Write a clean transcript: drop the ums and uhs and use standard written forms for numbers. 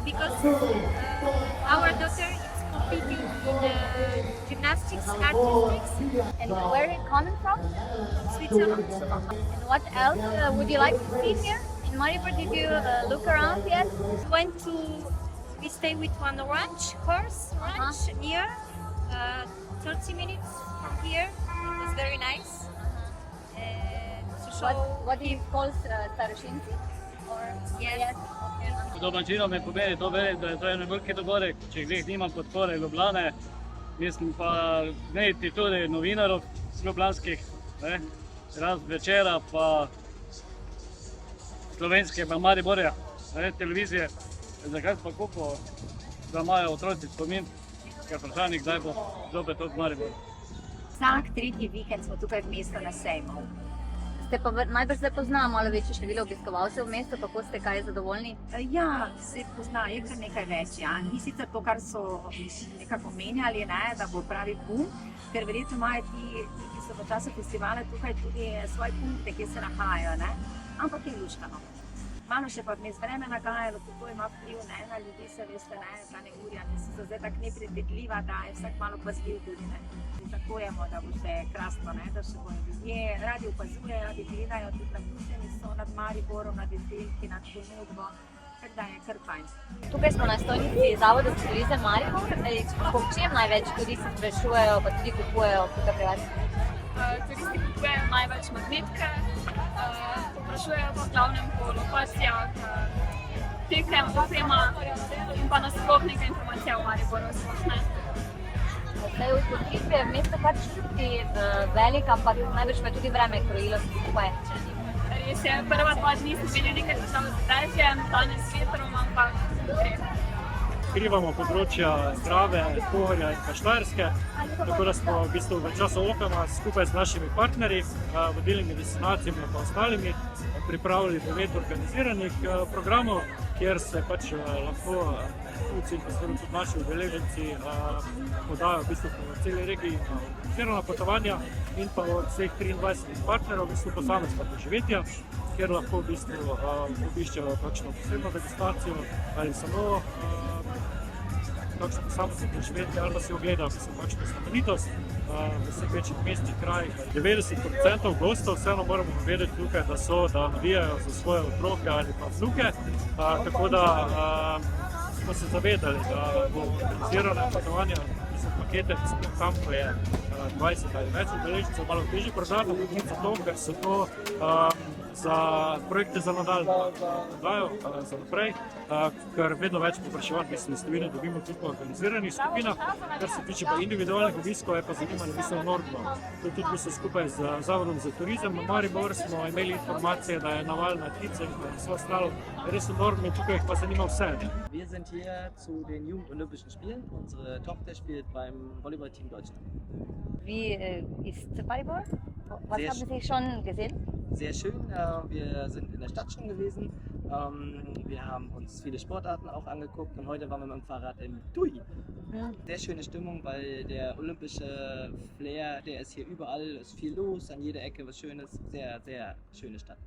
because our daughter is competing in gymnastics artistics. And where are you coming from? Switzerland. And what else would you like to see here in Maribor? Did you look around yet? We stay with one horse ranch near 30 minutes from here. It was very nice. To show What do you call Staroshinci? Or Yes. Kot domačinom me pomeni to verjeti, da je to en veliki dogodek, če greh nimam podpore Ljubljane. Mislim pa imeti tudi novinarov z ljubljanskih, raz večera pa slovenske pa Mariborja, televizije. Zakaj pa kupil, da imajo otroci spomin, ker vprašanje, kdaj bo zopet od Maribor. Vsak tretji vikend smo tukaj v mestu na sejmu. Ste pa najbrž zdaj poznali malo večje število obiskovalcev v mestu, kako ste kaj zadovoljni? Ja, se pozna, je kar nekaj več. Ja. Ni sicer to, kar so nekako menjali, da bo pravi boom, ker verjetno imajo ti, ki so v času festivala tukaj tudi svoje punkte, kjer se nahajajo, ampak je luškano. Malo še pa vmes vreme nagajalo, kako ima vpliv na ljudi, se veste, ta neurja, so zdaj tako nepredvidljiva, da je vsak malo pazljiv tudi. Pričakujemo, da bo še krasno, da se bojo ljudje radi opazujejo, radi gledajo, tudi navdušeni so nad Mariborom, nad izdelki, nad ponudbo, tako da je kar fajn. Tukaj smo na stojnici Zavoda za turizem Maribor. Po čem največ ljudi se sprašujejo, pa tudi kupujejo tukaj pri vas? Turisti kupujejo največ magnetke, povprašujejo po glavnem po lokacijah, tekem, oprema in pa nasploh nekaj informacija o Mariboru splošne. Zdaj, uspostitve je mesto kar čuti velik, ampak največ pa je tudi vreme krojilo se skupaj. Res je, prva 2 dni smo imeli nekaj težav z dežjem, danes s vetrom, ampak gre. Pokrivamo področja Drave, Pohorja in pa Štajerske, tako da smo v bistvu v času Opema skupaj z našimi partnerji, vodilnimi destinacijami in pa ostalimi pripravili 9 organiziranih programov, kjer se pač lahko tujci in pa tudi naši udeleženci podajo v bistvu po celi regiji na organizirana potovanja in pa od vseh 23 partnerov v bistvu posamezna doživetja, kjer lahko v bistvu obiščejo kakšno posebno destinacijo ali samo kakšno posamezno doživetje ali pa si ogledajo kakšno znamenitost v vseh večjih mestih, krajih. 90% gostov vseeno moramo povedati tukaj, da navijajo za svoje otroke ali pa vnuke, tako da smo se zavedali, da bo organizirano potovanje za pakete, tam, ko je 20 ali več udeležencev, malo težje prodati, ampak ni zato, ker so to za projekte za nadaljno oddajo, za naprej, ker vedno več povpraševanj mislim iz tujine dobimo tudi po organiziranih skupinah, kar se tiče pa individualnih obiskov, je pa zanimanje mislim enormno. To tudi mislim skupaj z Zavodom za turizem v Maribor smo imeli informacije, da je naval na ptice in vse ostalo res enormno in tukaj jih pa zanima vse. Wir sind hier zu den Jugendolympischen Spielen. Unsere Tochter spielt beim Volleyballteam Deutschland. Wie ist Maribor? Was haben Sie schon gesehen? Sehr schön. Wir sind in der Stadt schon gewesen. Wir haben uns viele Sportarten auch angeguckt und heute waren wir mit dem Fahrrad im Tui. Sehr schöne Stimmung, weil der olympische Flair, der ist hier überall, ist viel los, an jeder Ecke was Schönes. Sehr, sehr schöne Stadt.